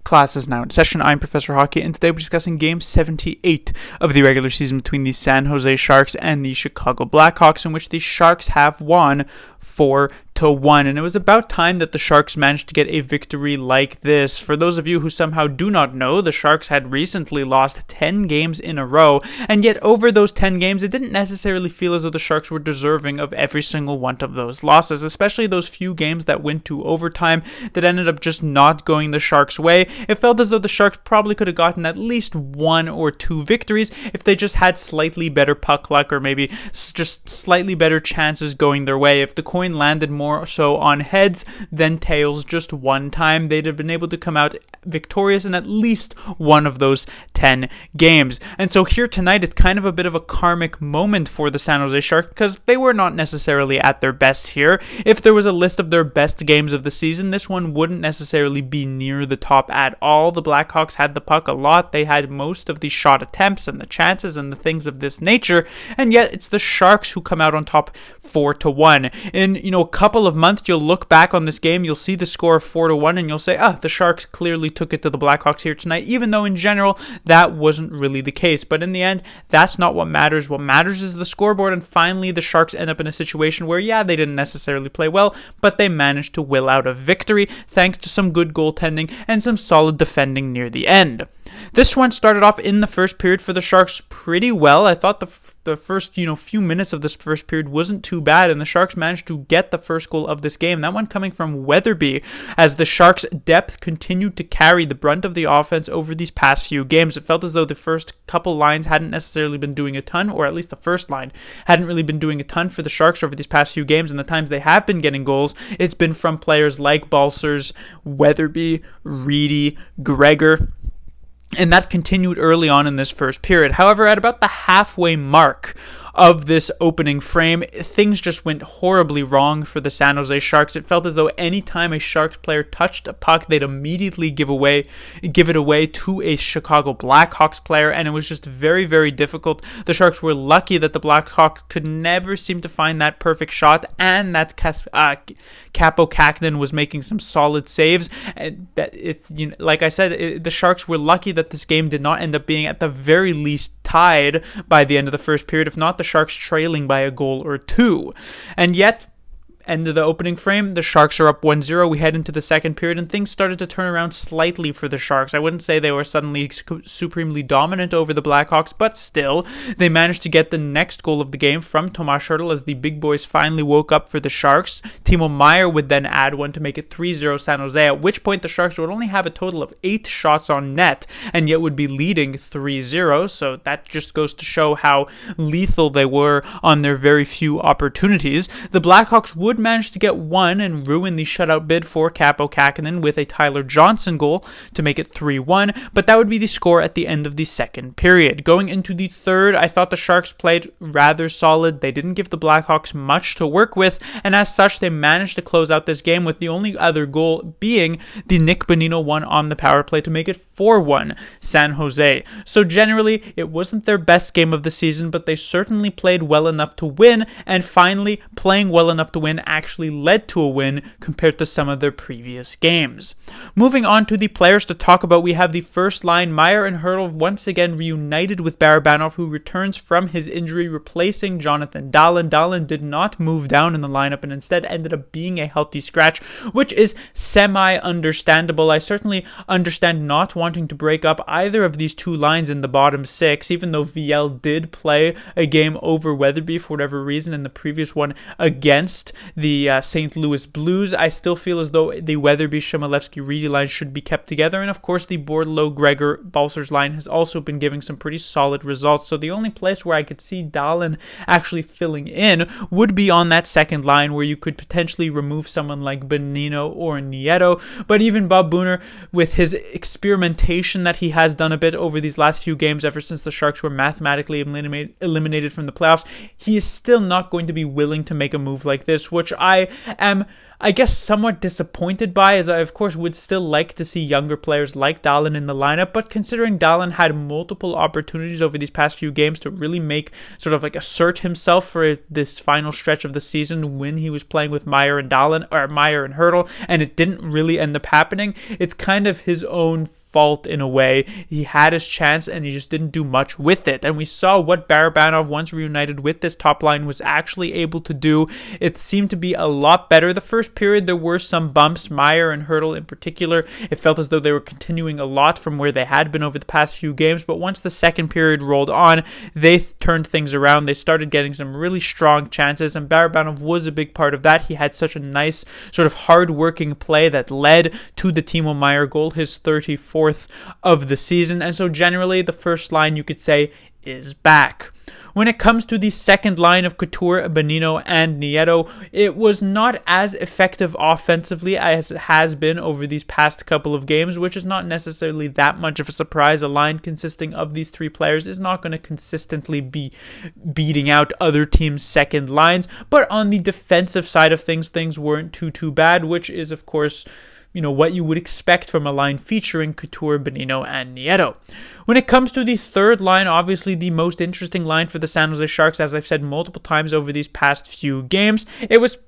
Class is now in session. I'm Professor Hockey, and today we're discussing Game 78 of the regular season between the San Jose Sharks and the Chicago Blackhawks, in which the Sharks have won 4-1. And it was about time that the Sharks managed to get a victory like this. For those of you who somehow do not know, the Sharks had recently lost 10 games in a row, and yet over those 10 games, it didn't necessarily feel as though the Sharks were deserving of every single one of those losses, especially those few games that went to overtime that ended up just not going the Sharks' way. It felt as though the Sharks probably could have gotten at least 1 or 2 victories if they just had slightly better puck luck, or maybe just slightly better chances going their way. If the coin landed more so on heads than tails just one time, they'd have been able to come out victorious in at least one of those 10 games. And so here tonight, it's kind of a bit of a karmic moment for the San Jose Sharks, because they were not necessarily at their best here. If there was a list of their best games of the season, this one wouldn't necessarily be near the top at all. The Blackhawks had the puck a lot. They had most of the shot attempts and the chances and the things of this nature, and yet it's the Sharks who come out on top 4-1. In a couple of months, you'll look back on this game, you'll see the score of 4-1, and you'll say, the Sharks clearly took it to the Blackhawks here tonight, even though in general that wasn't really the case. But in the end, that's not what matters. What matters is the scoreboard, and finally the Sharks end up in a situation where, they didn't necessarily play well, but they managed to will out a victory thanks to some good goaltending and some solid defending near the end. This one started off in the first period for the Sharks pretty well. I thought the first few minutes of this first period wasn't too bad, and the Sharks managed to get the first goal of this game. That one coming from Weatherby, as the Sharks' depth continued to carry the brunt of the offense over these past few games. It felt as though the first couple lines hadn't necessarily been doing a ton, or at least the first line hadn't really been doing a ton for the Sharks over these past few games, and the times they have been getting goals, it's been from players like Balcers, Weatherby, Reedy, Gregor. And that continued early on in this first period. However, at about the halfway mark of this opening frame, things just went horribly wrong for the San Jose Sharks. It felt as though any time a Sharks player touched a puck, they'd immediately give it away to a Chicago Blackhawks player, and it was just very, very difficult. The Sharks were lucky that the Blackhawks could never seem to find that perfect shot, and that Kaapo Kähkönen was making some solid saves. And that it's like I said, the Sharks were lucky that this game did not end up being at the very least tied by the end of the first period, if not the Sharks trailing by a goal or two. And yet, end of the opening frame, the Sharks are up 1-0. We head into the second period, and things started to turn around slightly for the Sharks. I wouldn't say they were suddenly supremely dominant over the Blackhawks, but still, they managed to get the next goal of the game from Tomas Hertl as the big boys finally woke up for the Sharks. Timo Meier would then add one to make it 3-0 San Jose, at which point the Sharks would only have a total of 8 shots on net, and yet would be leading 3-0, so that just goes to show how lethal they were on their very few opportunities. The Blackhawks would manage to get one and ruin the shutout bid for Kaapo Kähkönen with a Tyler Johnson goal to make it 3-1, but that would be the score at the end of the second period. Going into the third, I thought the Sharks played rather solid. They didn't give the Blackhawks much to work with, and as such, they managed to close out this game with the only other goal being the Nick Bonino one on the power play to make it 4-1 San Jose. So generally, it wasn't their best game of the season, but they certainly played well enough to win, and finally, playing well enough to win actually led to a win compared to some of their previous games. Moving on to the players to talk about, we have the first line. Meier and Hertl once again reunited with Barabanov, who returns from his injury, replacing Jonathan Dahlen. Dahlen did not move down in the lineup and instead ended up being a healthy scratch, which is semi-understandable. I certainly understand not wanting to break up either of these two lines in the bottom six, even though VL did play a game over Weatherby for whatever reason in the previous one against the St. Louis Blues. I still feel as though the Weatherby, Chmelevski, Reedy line should be kept together, and of course the Bordeleau, Gregor, Balcers line has also been giving some pretty solid results, so the only place where I could see Dahlen actually filling in would be on that second line, where you could potentially remove someone like Bonino or Nieto. But even Bob Booner, with his experimentation that he has done a bit over these last few games ever since the Sharks were mathematically eliminated from the playoffs, he is still not going to be willing to make a move like this, which I am I guess, somewhat disappointed by, as I, of course, would still like to see younger players like Dahlen in the lineup, but considering Dahlen had multiple opportunities over these past few games to really make, sort of like assert himself for this final stretch of the season when he was playing with Meier and Hertl, and it didn't really end up happening, it's kind of his own fault in a way. He had his chance and he just didn't do much with it. And we saw what Barabanov, once reunited with this top line, was actually able to do. It seemed to be a lot better. The first period, there were some bumps, Meyer and Hertl in particular. It felt as though they were continuing a lot from where they had been over the past few games. But once the second period rolled on, they turned things around. They started getting some really strong chances, and Barabanov was a big part of that. He had such a nice sort of hard-working play that led to the Timo Meyer goal, his 34th of the season. And so generally, the first line, you could say, is back. When it comes to the second line of Couture, Bonino, and Nieto, it was not as effective offensively as it has been over these past couple of games, which is not necessarily that much of a surprise. A line consisting of these three players is not going to consistently be beating out other teams' second lines, but on the defensive side of things, things weren't too bad, which is, of course, what you would expect from a line featuring Couture, Bonino, and Nieto. When it comes to the third line, obviously the most interesting line for the San Jose Sharks, as I've said multiple times over these past few games, it was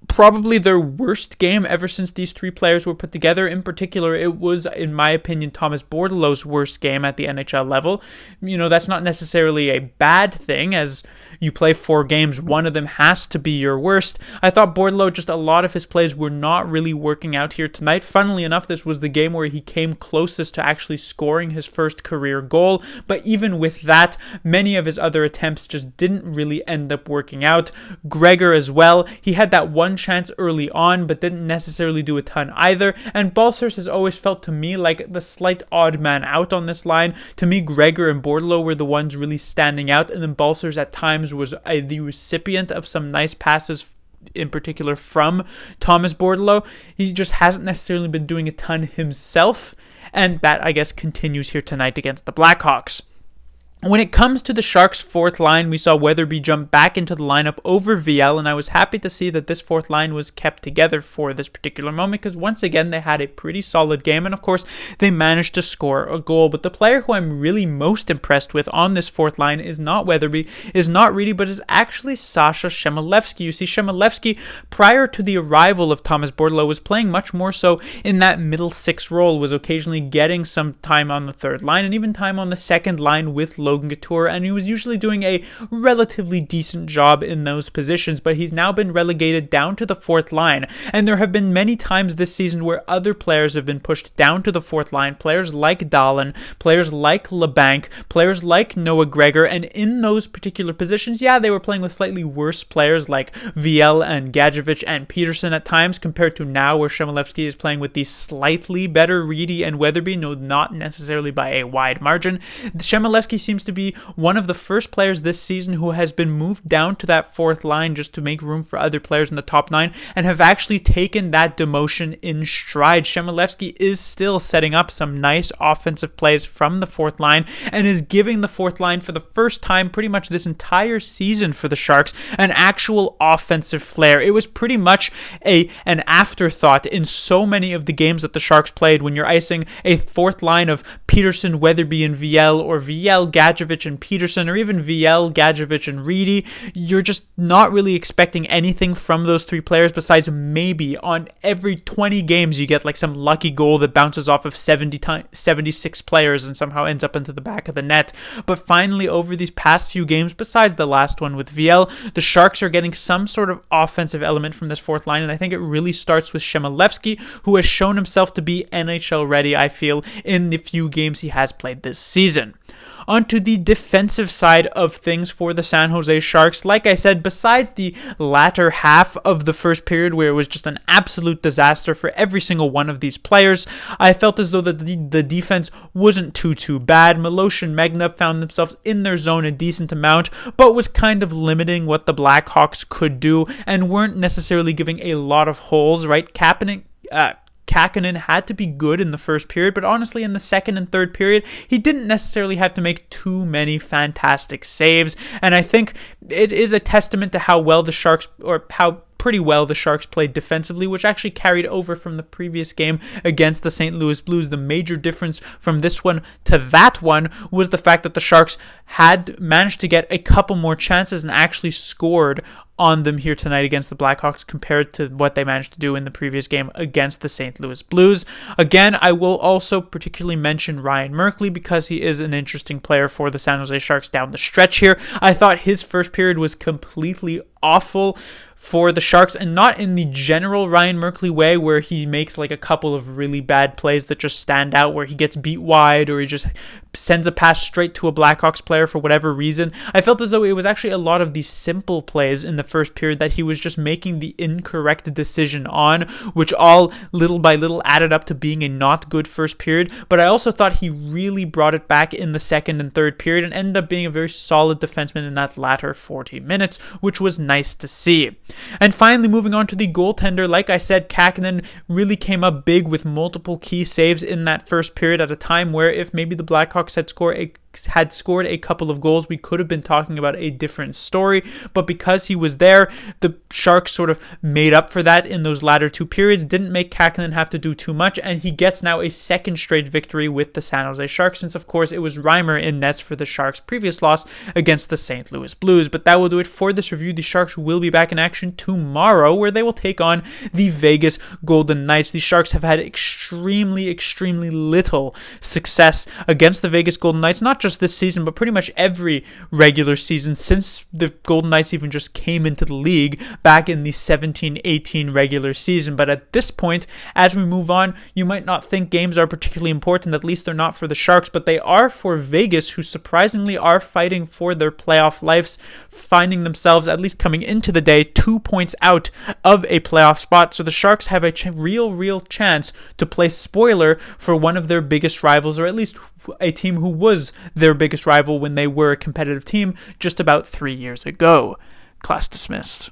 probably their worst game ever since these three players were put together. In particular, it was, in my opinion, Thomas Bordeleau's worst game at the NHL level. That's not necessarily a bad thing, as you play 4 games, one of them has to be your worst. I thought Bordeleau, just a lot of his plays were not really working out here tonight. Funnily enough, this was the game where he came closest to actually scoring his first career goal, but even with that, many of his other attempts just didn't really end up working out. Gregor as well, he had that one chance early on, but didn't necessarily do a ton either. And Balcers has always felt to me like the slight odd man out on this line. To me, Gregor and Bordeleau were the ones really standing out, and then Balcers at times was the recipient of some nice passes, in particular from Thomas Bordeleau. He just hasn't necessarily been doing a ton himself, and that, I guess, continues here tonight against the Blackhawks. When it comes to the Sharks' fourth line, we saw Weatherby jump back into the lineup over VL, and I was happy to see that this fourth line was kept together for this particular moment, because once again, they had a pretty solid game, and of course, they managed to score a goal. But the player who I'm really most impressed with on this fourth line is not Weatherby, but is actually Sasha Chmelevski. You see, Chmelevski, prior to the arrival of Thomas Bordeleau, was playing much more so in that middle six role, was occasionally getting some time on the third line, and even time on the second line with Logan Couture, and he was usually doing a relatively decent job in those positions, but he's now been relegated down to the fourth line, and there have been many times this season where other players have been pushed down to the fourth line, players like Dahlin, players like LeBanc, players like Noah Gregor, and in those particular positions, they were playing with slightly worse players like VL and Gadjevich and Peterson at times, compared to now where Chmelevski is playing with the slightly better Reedy and Weatherby, not necessarily by a wide margin. Chmelevski seems to be one of the first players this season who has been moved down to that fourth line just to make room for other players in the top 9, and have actually taken that demotion in stride. Chmelevski is still setting up some nice offensive plays from the fourth line, and is giving the fourth line for the first time pretty much this entire season for the Sharks an actual offensive flair. It was pretty much an afterthought in so many of the games that the Sharks played when you're icing a fourth line of Peterson, Weatherby, and VL, or VL, Gadjevich, and Peterson, or even VL, Gadjevich, and Reedy. You're just not really expecting anything from those three players besides maybe on every 20 games you get like some lucky goal that bounces off of 76 players and somehow ends up into the back of the net. But finally, over these past few games, besides the last one with VL, the Sharks are getting some sort of offensive element from this fourth line, and I think it really starts with Chmelevski, who has shown himself to be NHL ready, I feel, in the few games he has played this season. Onto the defensive side of things for the San Jose Sharks. Like I said, besides the latter half of the first period where it was just an absolute disaster for every single one of these players, I felt as though the defense wasn't too bad. Milosh and Megna found themselves in their zone a decent amount, but was kind of limiting what the Blackhawks could do and weren't necessarily giving a lot of holes, right? Kakkonen had to be good in the first period, but honestly in the second and third period, he didn't necessarily have to make too many fantastic saves, and I think it is a testament to how well the Sharks, or how pretty well the Sharks played defensively, which actually carried over from the previous game against the St. Louis Blues. The major difference from this one to that one was the fact that the Sharks had managed to get a couple more chances and actually scored on them here tonight against the Blackhawks compared to what they managed to do in the previous game against the St. Louis Blues. Again, I will also particularly mention Ryan Merkley because he is an interesting player for the San Jose Sharks down the stretch here. I thought his first period was completely awful for the Sharks, and not in the general Ryan Merkley way where he makes like a couple of really bad plays that just stand out, where he gets beat wide or he just sends a pass straight to a Blackhawks player for whatever reason. I felt as though it was actually a lot of these simple plays in the first period that he was just making the incorrect decision on, which all little by little added up to being a not good first period. But I also thought he really brought it back in the second and third period and ended up being a very solid defenseman in that latter 40 minutes, which was nice to see. And finally, moving on to the goaltender, like I said, Kähkönen really came up big with multiple key saves in that first period at a time where if maybe the Blackhawks had scored a couple of goals, we could have been talking about a different story. But because he was there, the Sharks sort of made up for that in those latter two periods, didn't make Kähkönen have to do too much, and he gets now a second straight victory with the San Jose Sharks, since of course it was Reimer in nets for the Sharks' previous loss against the St. Louis Blues. But that will do it for this review. The Sharks will be back in action tomorrow, where they will take on the Vegas Golden Knights. The Sharks have had extremely little success against the Vegas Golden Knights, not just this season, but pretty much every regular season since the Golden Knights even just came into the league back in the 17-18 regular season. But at this point, as we move on, you might not think games are particularly important, at least they're not for the Sharks, but they are for Vegas, who surprisingly are fighting for their playoff lives, finding themselves, at least coming into the day, 2 points out of a playoff spot. So the Sharks have a real chance to play spoiler for one of their biggest rivals, or at least a team who was their biggest rival when they were a competitive team just about 3 years ago. Class dismissed.